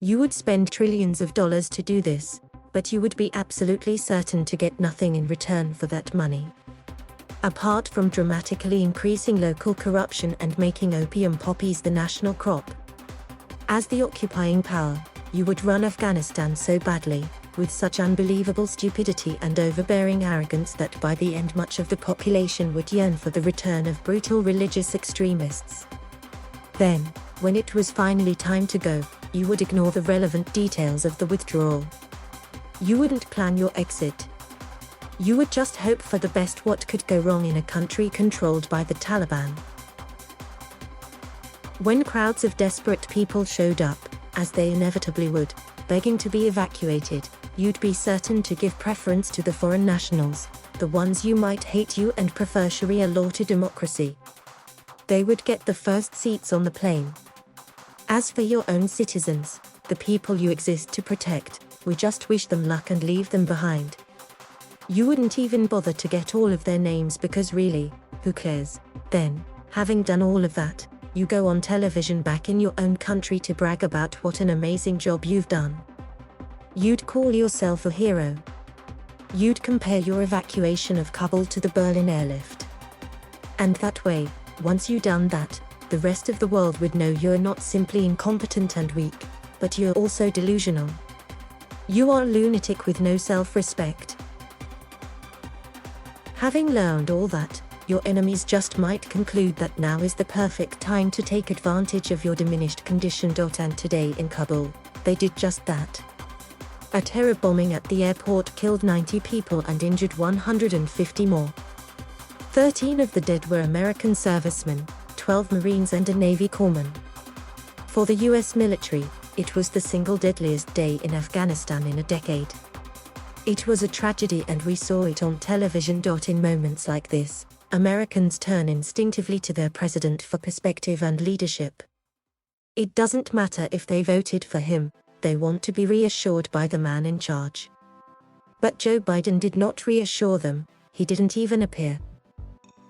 You would spend trillions of dollars to do this, but you would be absolutely certain to get nothing in return for that money. Apart from dramatically increasing local corruption and making opium poppies the national crop. As the occupying power, you would run Afghanistan so badly, with such unbelievable stupidity and overbearing arrogance that by the end much of the population would yearn for the return of brutal religious extremists. Then, when it was finally time to go, you would ignore the relevant details of the withdrawal. You wouldn't plan your exit. You would just hope for the best. What could go wrong in a country controlled by the Taliban? When crowds of desperate people showed up, as they inevitably would, begging to be evacuated, you'd be certain to give preference to the foreign nationals, the ones you might hate you and prefer Sharia law to democracy. They would get the first seats on the plane. As for your own citizens, the people you exist to protect, we just wish them luck and leave them behind. You wouldn't even bother to get all of their names because really, who cares? Then, having done all of that, you go on television back in your own country to brag about what an amazing job you've done. You'd call yourself a hero. You'd compare your evacuation of Kabul to the Berlin airlift. And that way, once you've done that, the rest of the world would know you're not simply incompetent and weak, but you're also delusional. You are a lunatic with no self-respect. Having learned all that, your enemies just might conclude that now is the perfect time to take advantage of your diminished condition. And today in Kabul, they did just that. A terror bombing at the airport killed 90 people and injured 150 more. 13 of the dead were American servicemen, 12 Marines and a Navy corpsman. For the US military, it was the single deadliest day in Afghanistan in a decade. It was a tragedy and we saw it on television. In moments like this, Americans turn instinctively to their president for perspective and leadership. It doesn't matter if they voted for him, they want to be reassured by the man in charge. But Joe Biden did not reassure them, he didn't even appear.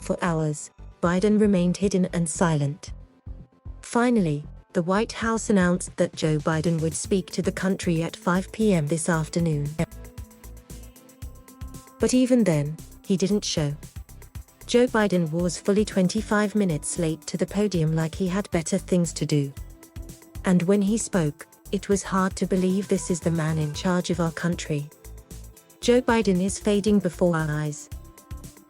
For hours, Biden remained hidden and silent. Finally, the White House announced that Joe Biden would speak to the country at 5 p.m. this afternoon. But even then, he didn't show. Joe Biden was fully 25 minutes late to the podium like he had better things to do. And when he spoke, it was hard to believe this is the man in charge of our country. Joe Biden is fading before our eyes.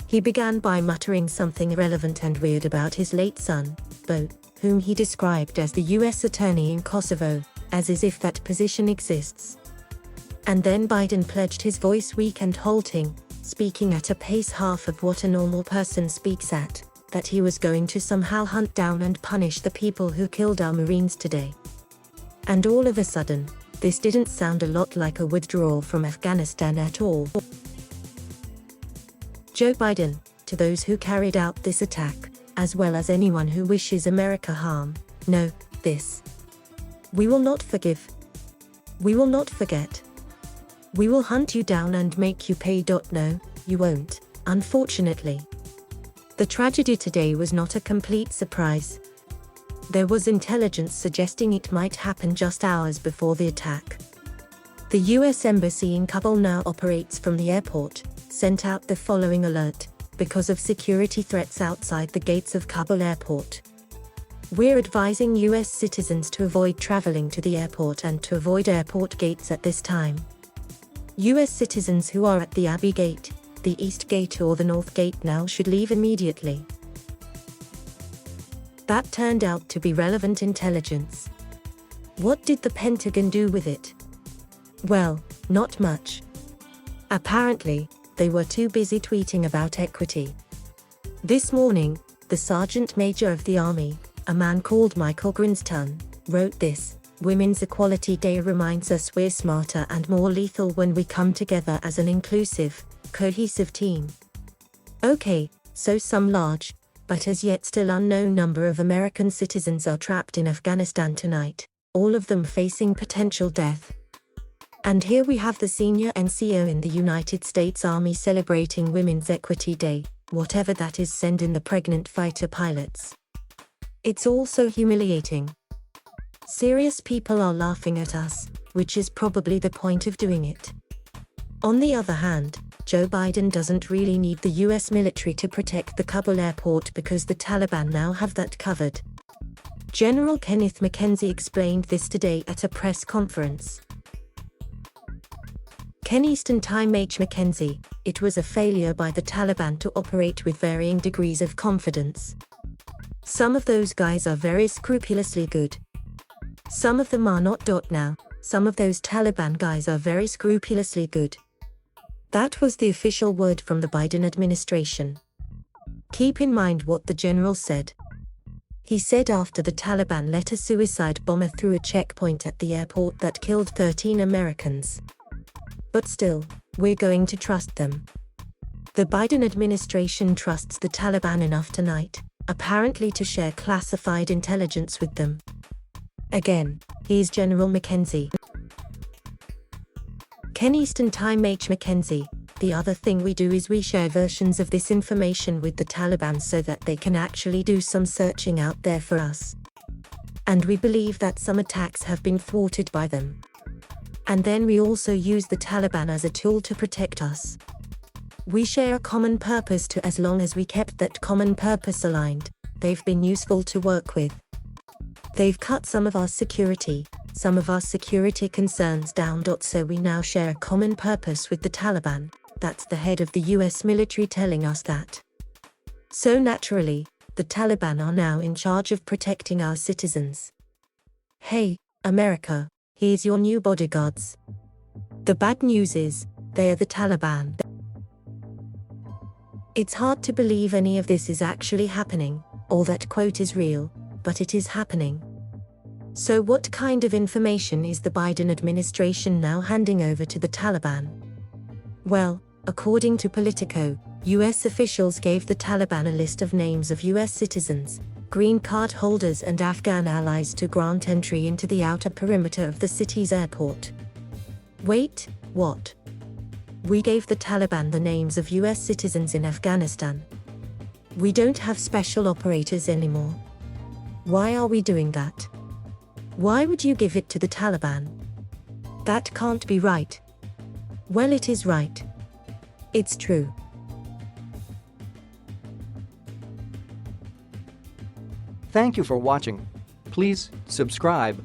He began by muttering something irrelevant and weird about his late son, Bo, whom he described as the US attorney in Kosovo, as if that position exists. And then Biden pledged, his voice weak and halting, speaking at a pace half of what a normal person speaks at, that he was going to somehow hunt down and punish the people who killed our Marines today. And all of a sudden, this didn't sound a lot like a withdrawal from Afghanistan at all. Joe Biden, to those who carried out this attack, as well as anyone who wishes America harm, know this. We will not forgive. We will not forget. We will hunt you down and make you pay. No, you won't, unfortunately. The tragedy today was not a complete surprise. There was intelligence suggesting it might happen just hours before the attack. The US Embassy in Kabul now operates from the airport, sent out the following alert: because of security threats outside the gates of Kabul airport. We're advising US citizens to avoid traveling to the airport and to avoid airport gates at this time. US citizens who are at the Abbey Gate, the East Gate or the North Gate now should leave immediately. That turned out to be relevant intelligence. What did the Pentagon do with it? Well, not much. Apparently, they were too busy tweeting about equity. This morning, the Sergeant Major of the Army, a man called Michael Grinston, wrote this: Women's Equality Day reminds us we're smarter and more lethal when we come together as an inclusive, cohesive team. Okay, so some large, but as yet still unknown number of American citizens are trapped in Afghanistan tonight, all of them facing potential death. And here we have the senior NCO in the United States Army celebrating Women's Equity Day, whatever that is. Send in the pregnant fighter pilots. It's all so humiliating. Serious people are laughing at us, which is probably the point of doing it. On the other hand, Joe Biden doesn't really need the US military to protect the Kabul airport because the Taliban now have that covered. General Kenneth McKenzie explained this today at a press conference. Ken Eastern Time H. McKenzie, it was a failure by the Taliban to operate with varying degrees of confidence. Some of those guys are very scrupulously good. Some of them are not. Now, some of those Taliban guys are very scrupulously good. That was the official word from the Biden administration. Keep in mind what the general said. He said after the Taliban let a suicide bomber through a checkpoint at the airport that killed 13 Americans. But still, we're going to trust them. The Biden administration trusts the Taliban enough tonight, apparently, to share classified intelligence with them. Again, here's General McKenzie. Ken Eastern Time H. McKenzie, the other thing we do is we share versions of this information with the Taliban so that they can actually do some searching out there for us. And we believe that some attacks have been thwarted by them. And then we also use the Taliban as a tool to protect us. We share a common purpose too. As long as we kept that common purpose aligned, they've been useful to work with. They've cut some of our security concerns down. So we now share a common purpose with the Taliban. That's the head of the US military telling us that. So naturally, the Taliban are now in charge of protecting our citizens. Hey, America, here's your new bodyguards. The bad news is, they are the Taliban. It's hard to believe any of this is actually happening, or that quote is real, but it is happening. So what kind of information is the Biden administration now handing over to the Taliban? Well, according to Politico, US officials gave the Taliban a list of names of US citizens, green card holders and Afghan allies to grant entry into the outer perimeter of the city's airport. Wait, what? We gave the Taliban the names of US citizens in Afghanistan. We don't have special operators anymore. Why are we doing that? Why would you give it to the Taliban? That can't be right. Well, it is right. It's true. Thank you for watching. Please subscribe.